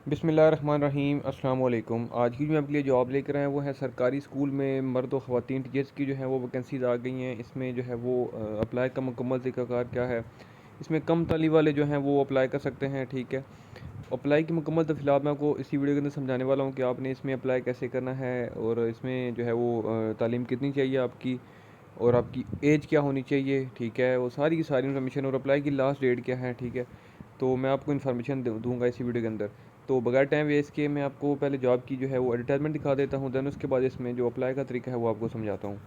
बिस्मिल्लाहिर्रहमानिर्रहीम अस्सलाम वालेकुम। आज की जो मैं आपके लिए जॉब लेकर आए हैं वो है सरकारी स्कूल में मर्द और ख़वातीन टीचर्स की जो है वो वैकेंसीज़ आ गई हैं। इसमें जो है वो अप्लाई का मुकम्मल तरीक़ाकार क्या है, इसमें कम ताली वाले जो हैं वो अप्लाई कर सकते हैं। ठीक है, अप्लाई की मुकम्मल तफ़सीलात मैं आपको इसी वीडियो के अंदर समझाने वाला हूँ कि आपने इसमें अप्लाई कैसे करना है और इसमें जो है वो तालीम कितनी चाहिए आपकी और आपकी एज क्या होनी चाहिए। ठीक है, वो सारी की सारी इन्फॉर्मेशन और अप्लाई की लास्ट डेट क्या है। ठीक है, तो मैं आपको इन्फॉर्मेशन दूंगा इसी वीडियो के अंदर। तो बगैर टाइम वेस्ट किए मैं आपको पहले जॉब की जो है वो एडवर्टाइजमेंट दिखा देता हूँ, दैन उसके बाद इसमें जो अप्लाई का तरीका है वो आपको समझाता हूँ।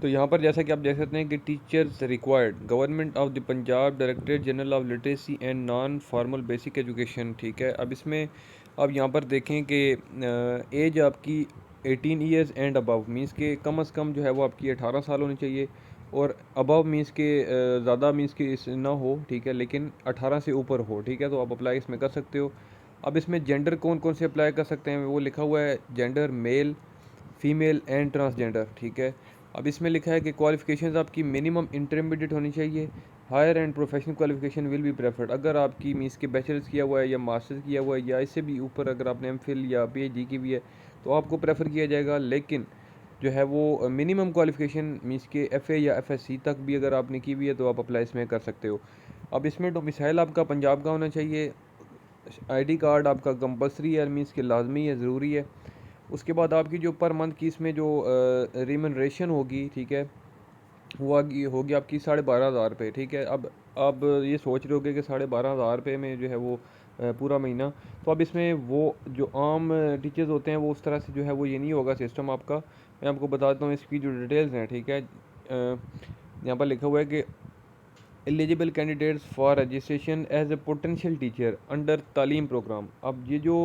तो यहाँ पर जैसा कि आप देख सकते हैं कि teachers required government of the Punjab directorate general of literacy and non formal basic education. ठीक है, अब इसमें आप यहाँ पर देखें कि एज आपकी 18 ईयर्स एंड अबव मीन्स के कम अज़ कम जो है वो आपकी 18 साल होनी चाहिए और अबव मीन्स के ज़्यादा मीन्स के इस ना हो। ठीक है, लेकिन 18 से ऊपर हो। ठीक है, तो आप अप्लाई इसमें कर सकते हो। अब इसमें जेंडर कौन कौन से अप्लाई कर सकते हैं वो लिखा हुआ है, gender male, female and transgender. ठीक है, अब इसमें लिखा है कि क्वालिफ़िकेशंस आपकी मिनिमम इंटरमीडिएट होनी चाहिए। Higher and professional qualification will be preferred. अगर आपकी मीन्स के बैचलर्स किया हुआ है या मास्टर्स किया हुआ है या इससे भी ऊपर अगर आपने एमफिल या पीएचडी की भी है तो आपको प्रेफर किया जाएगा। लेकिन जो है वो मिनिमम क्वालिफ़िकेशन मीन्स के एफ़ए या एफएससी तक भी अगर आपने की हुई है तो आप अप्लाई इसमें कर सकते हो। अब इसमें डोमिसाइल आपका पंजाब का होना चाहिए। आईडी कार्ड आपका कंपलसरी है, मीन्स के लाजमी है, ज़रूरी है। उसके बाद आपकी जो पर मंथ की इसमें जो रिमनरेशन होगी, ठीक है, वो होगी आपकी 12,500 रुपये। ठीक है, अब ये सोच रहे होगे कि 12,500 रुपये में जो है वो पूरा महीना, तो अब इसमें वो जो आम टीचर्स होते हैं वो उस तरह से जो है वो ये नहीं होगा सिस्टम आपका। मैं आपको बता देता हूँ इसकी जो डिटेल्स हैं। ठीक है, यहाँ पर लिखा हुआ है कि eligible candidates for registration as a potential teacher under Taleem program. अब ये जो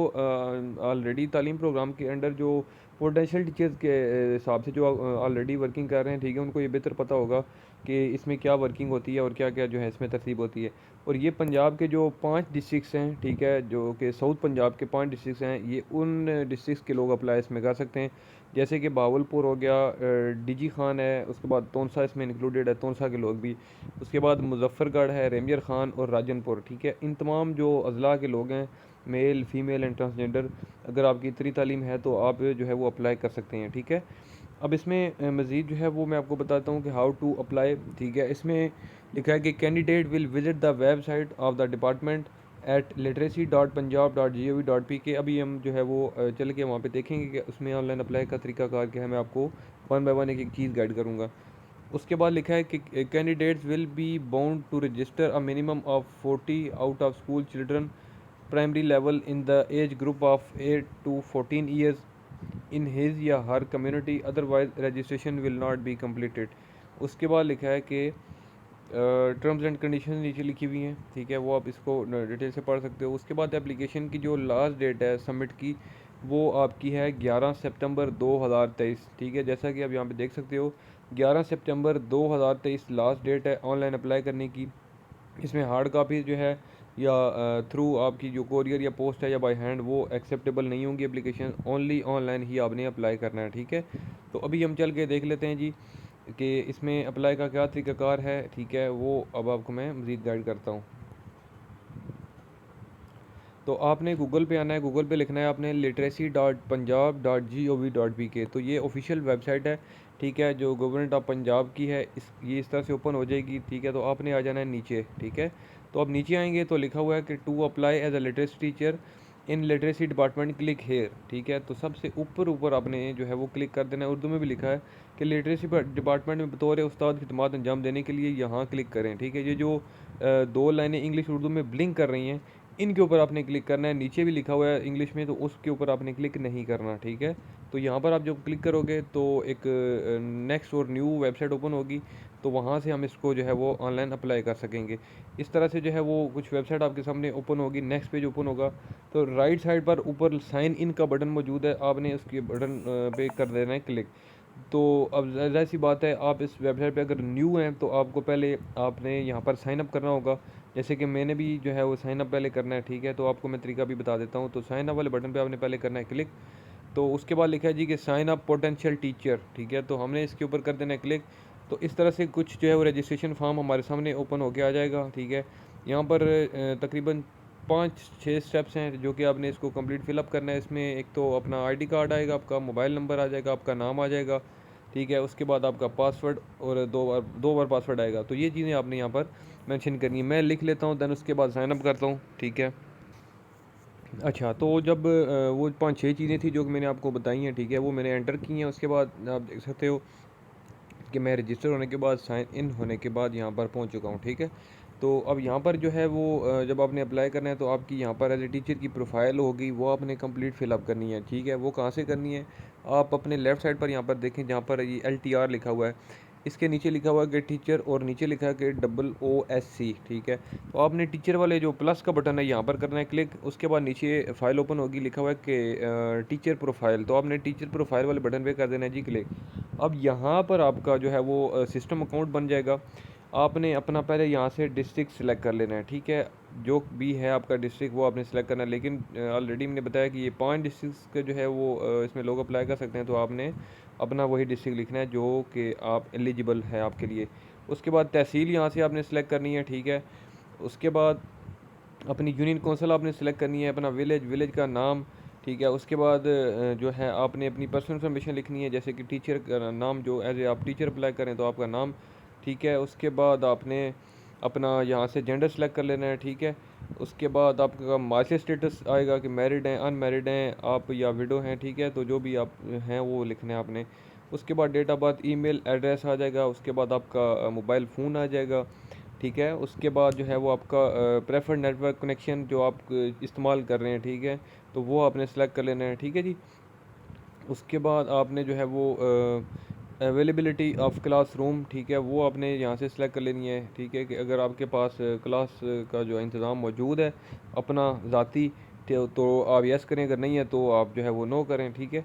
ऑलरेडी तालीम प्रोग्राम के अंडर जो पोटेंशियल टीचर्स के हिसाब से जो ऑलरेडी वर्किंग कर रहे हैं, ठीक है, उनको ये बेहतर पता होगा कि इसमें क्या वर्किंग होती है और क्या क्या जो है इसमें तरतीब होती है। और ये पंजाब के जो 5 डिस्ट्रिक्स हैं, ठीक है, जो कि साउथ पंजाब के 5 डिस्ट्रिक्स हैं, ये उन डिस्ट्रिक्स के लोग अप्लाई इसमें कर सकते हैं। जैसे कि बावलपुर हो गया, डीजी खान है, उसके बाद तोनसा इसमें इंक्लूडेड है, तोनसा के लोग भी। उसके बाद मुजफ्फरगढ़ है, रेमियर खान और राजनपुर। ठीक है, इन तमाम जो अज़ला के लोग हैं, मेल फीमेल एंड ट्रांसजेंडर, अगर आपकी इतनी तालीम है तो आप जो है वो अप्लाई कर सकते हैं। ठीक है, अब इसमें मज़ीद जो है वो मैं आपको बताता हूँ कि हाउ टू अप्लाई। ठीक है, इसमें लिखा है कि candidate will visit the website of the department at literacy.punjab.gov.pk। अभी हम जो है वो चल के वहाँ पे देखेंगे कि उसमें ऑनलाइन अप्लाई का तरीकाकार क्या है। मैं आपको वन बाय वन एक एक चीज़ गाइड करूँगा। उसके बाद लिखा है कि candidates will be bound to register a minimum of 40 out of school children primary level in the age group of 8 to 14 years in his या her community, otherwise registration will not be completed. उसके बाद लिखा है कि terms and condition नीचे लिखी हुई हैं। ठीक है, वो आप इसको डिटेल से पढ़ सकते हो। उसके बाद एप्लीकेशन की जो लास्ट डेट है सबमिट की, वो आपकी है 11 सितंबर 2023। ठीक है, जैसा कि आप यहाँ पे देख सकते हो 11 सितंबर 2023 लास्ट डेट है ऑनलाइन अप्लाई करने की। इसमें हार्ड कापी जो है या थ्रू आपकी जो कोरियर या पोस्ट है या बाय हैंड वो एक्सेप्टेबल नहीं होंगी। एप्लीकेशन ओनली ऑनलाइन ही आपने अप्लाई करना है। ठीक है, तो अभी हम चल के देख लेते हैं जी कि इसमें अप्लाई का क्या तरीकाकार है। ठीक है, वो अब आपको मैं मज़ीद गाइड करता हूँ। तो आपने गूगल पे आना है, गूगल पे लिखना है आपने literacy.punjab.gov.pk। तो ये ऑफिशियल वेबसाइट है। ठीक है, जो गवर्नमेंट ऑफ पंजाब की है, ये इस तरह से ओपन हो जाएगी। ठीक है, तो आपने आ जाना है नीचे। ठीक है, तो अब नीचे आएंगे तो लिखा हुआ है कि to apply as a literacy teacher in literacy department click here. ठीक है, तो सबसे ऊपर ऊपर आपने जो है वो क्लिक कर देना है। उर्दू में भी लिखा है कि लिटरेसी डिपार्टमेंट में बतौर उस्ताद खिदमत अंजाम देने के लिए यहाँ क्लिक करें। ठीक है, ये जो दो लाइनें इंग्लिश उर्दू में ब्लिंक कर रही हैं, इनके ऊपर आपने क्लिक करना है। नीचे भी लिखा हुआ है इंग्लिश में, तो उसके ऊपर आपने क्लिक नहीं करना। ठीक है, तो यहाँ पर आप जब क्लिक करोगे तो एक नेक्स्ट और न्यू वेबसाइट ओपन होगी, तो वहाँ से हम इसको जो है वो ऑनलाइन अप्लाई कर सकेंगे। इस तरह से जो है वो कुछ वेबसाइट आपके सामने ओपन होगी, नेक्स्ट पेज ओपन होगा, तो राइट साइड पर ऊपर साइन इन का बटन मौजूद है, आपने उसके बटन पे कर देना है क्लिक। तो अब ज़ाहिर सी बात है, आप इस वेबसाइट पे अगर न्यू हैं तो आपको पहले आपने यहाँ पर साइन अप करना होगा। जैसे कि मैंने भी जो है वो साइन अप पहले करना है। ठीक है, तो आपको मैं तरीका भी बता देता हूँ। तो साइन अप वाले बटन पे आपने पहले करना है क्लिक। तो उसके बाद लिखा है जी कि साइन अप पोटेंशियल टीचर। ठीक है, तो हमने इसके ऊपर कर देना है क्लिक। तो इस तरह से कुछ जो है वो रजिस्ट्रेशन फॉर्म हमारे सामने ओपन होके आ जाएगा। ठीक है, यहाँ पर तकरीबन 5-6 स्टेप्स हैं जो कि आपने इसको कंप्लीट फिलअप करना है। इसमें एक तो अपना आईडी कार्ड आएगा, आपका मोबाइल नंबर आ जाएगा, आपका नाम आ जाएगा, ठीक है। उसके बाद आपका पासवर्ड और दो बार पासवर्ड आएगा। तो ये चीज़ें आपने यहाँ पर मेंशन करनी है। मैं लिख लेता हूँ, देन उसके बाद साइन अप करता हूँ, ठीक है। अच्छा, तो जब वो 5-6 चीज़ें थी जो कि मैंने आपको बताई हैं, ठीक है, वो मैंने एंटर की हैं। उसके बाद आप देख सकते हो कि मैं रजिस्टर होने के बाद, साइन इन होने के बाद यहाँ पर पहुँच चुका हूँ, ठीक है। तो अब यहाँ पर जो है वो जब आपने अप्लाई करना है तो आपकी यहाँ पर एज ए टीचर की प्रोफाइल होगी, वो आपने कंप्लीट फिलअप करनी है, ठीक है। वो कहाँ से करनी है, आप अपने लेफ़्ट साइड पर यहाँ पर देखें जहाँ पर ये LTR लिखा हुआ है, इसके नीचे लिखा हुआ है गेट टीचर और नीचे लिखा है कि OOSC, ठीक है। तो आपने टीचर वाले जो प्लस का बटन है यहाँ पर करना है क्लिक। उसके बाद नीचे फाइल ओपन होगी, लिखा हुआ है कि टीचर प्रोफाइल, तो आपने टीचर प्रोफाइल वाले बटन पे कर देना है जी क्लिक। अब यहाँ पर आपका जो है वो सिस्टम अकाउंट बन जाएगा। आपने अपना पहले यहाँ से डिस्ट्रिक्ट सेलेक्ट कर लेना है, ठीक है। जो भी है आपका डिस्ट्रिक्ट वो आपने सेलेक्ट करना है, लेकिन ऑलरेडी मैंने बताया कि ये 5 डिस्ट्रिक्ट के जो है वो इसमें लोग अप्लाई कर सकते हैं। तो आपने अपना वही डिस्ट्रिक्ट लिखना है जो कि आप एलिजिबल है आपके लिए। उसके बाद तहसील यहाँ से आपने सेलेक्ट करनी है, ठीक है। उसके बाद अपनी यूनियन कौंसिल आपने सेलेक्ट करनी है, अपना विलेज का नाम, ठीक है। उसके बाद जो है आपने अपनी पर्सनल इन्फॉर्मेशन लिखनी है, जैसे कि टीचर का नाम, जो एज ए आप टीचर अप्लाई करें तो आपका नाम, ठीक है। उसके बाद आपने अपना यहाँ से जेंडर सेलेक्ट कर लेना है, ठीक है। उसके बाद आपका मार्शल स्टेटस आएगा कि मैरिड हैं, अनमैरिड हैं आप या विडो हैं, ठीक है। तो जो भी आप हैं वो लिखना है आपने। उसके बाद date of birth, email address आ जाएगा। उसके बाद आपका मोबाइल फ़ोन आ जाएगा, ठीक है। उसके बाद जो है वो आपका प्रेफर्ड नेटवर्क कनेक्शन जो आप इस्तेमाल कर रहे हैं, ठीक है, तो वो आपने सेलेक्ट कर लेना है, ठीक है जी। उसके बाद आपने जो है वो अवेलेबिलिटी ऑफ क्लासरूम, ठीक है, वो आपने यहाँ से सिलेक्ट कर लेनी है, ठीक है, कि अगर आपके पास क्लास का जो इंतज़ाम मौजूद है अपना ज़ाती, तो आप यस करें, अगर नहीं है तो आप जो है वो नो करें, ठीक है।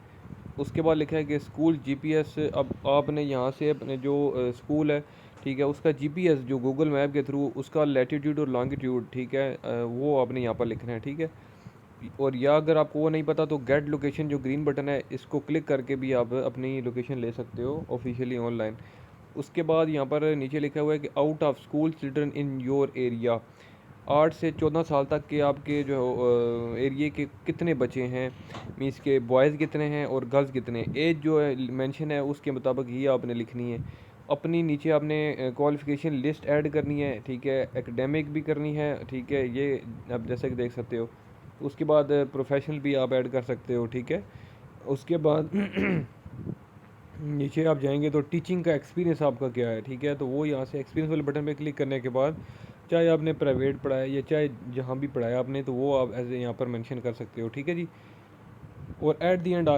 उसके बाद लिखा है कि स्कूल जीपीएस, अब आपने यहाँ से अपने जो स्कूल है, ठीक है, उसका जीपीएस जो गूगल मैप के थ्रू उसका लैटिट्यूड और लॉन्गिट्यूड, ठीक है, वो आपने यहाँ पर लिखना है, ठीक है। और या अगर आपको वो नहीं पता तो गेट लोकेशन जो ग्रीन बटन है इसको क्लिक करके भी आप अपनी लोकेशन ले सकते हो ऑफिशियली ऑनलाइन। उसके बाद यहाँ पर नीचे लिखा हुआ है कि out of school children in your area, 8 से 14 साल तक के आपके जो एरिए के कितने बच्चे हैं, मीन्स के बॉयज़ कितने हैं और गर्ल्स कितने हैं, एज जो है मेंशन है उसके मुताबिक ही आपने लिखनी है। अपनी नीचे आपने क्वालिफ़िकेशन लिस्ट ऐड करनी है, ठीक है, एकेडमिक भी करनी है, ठीक है, ये आप जैसे कि देख सकते हो। उसके बाद प्रोफेशनल भी आप ऐड कर सकते हो, ठीक है। उसके बाद नीचे आप जाएंगे तो टीचिंग का एक्सपीरियंस आपका क्या है, ठीक है, तो वो यहाँ से एक्सपीरियंस वाले बटन पे क्लिक करने के बाद चाहे आपने प्राइवेट पढ़ाया या चाहे जहाँ भी पढ़ाया आपने, तो वो आप ऐसे यहाँ पर मेंशन कर सकते हो, ठीक है जी। और एट दी एंड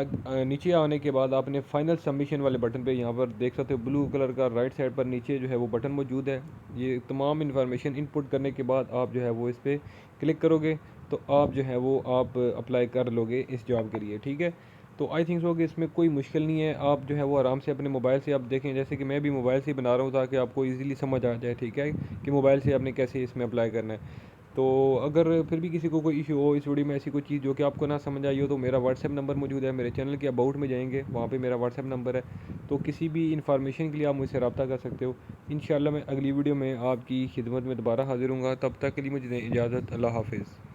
नीचे आने के बाद आपने फाइनल सबमिशन वाले बटन पे यहाँ पर देख सकते हो ब्लू कलर का, राइट साइड पर नीचे जो है वो बटन मौजूद है। ये तमाम इन्फॉर्मेशन इनपुट करने के बाद आप जो है वो इस पर क्लिक करोगे तो आप जो है वो आप अप्लाई कर लोगे इस जॉब के लिए, ठीक है। तो आई थिंक सो कि इसमें कोई मुश्किल नहीं है, आप जो है वो आराम से अपने मोबाइल से आप देखें, जैसे कि मैं भी मोबाइल से ही बना रहा हूँ ताकि आपको इजीली समझ आ जाए, ठीक है, कि मोबाइल से आपने कैसे इसमें अप्लाई करना है। तो अगर फिर भी किसी को कोई इशू हो इस वीडियो में, ऐसी कोई चीज़ जो कि आपको ना समझ आई हो, तो मेरा व्हाट्सएप नंबर मौजूद है, मेरे चैनल के अबाउट में जाएंगे, वहाँ पे मेरा व्हाट्सएप नंबर है। तो किसी भी इन्फॉर्मेशन के लिए आप मुझसे रब्ता कर सकते हो। इंशाल्लाह मैं अगली वीडियो में आपकी खिदमत में दोबारा हाजिर हूँगा, तब तक के लिए मुझे इजाज़त, अल्लाह हाफिज़।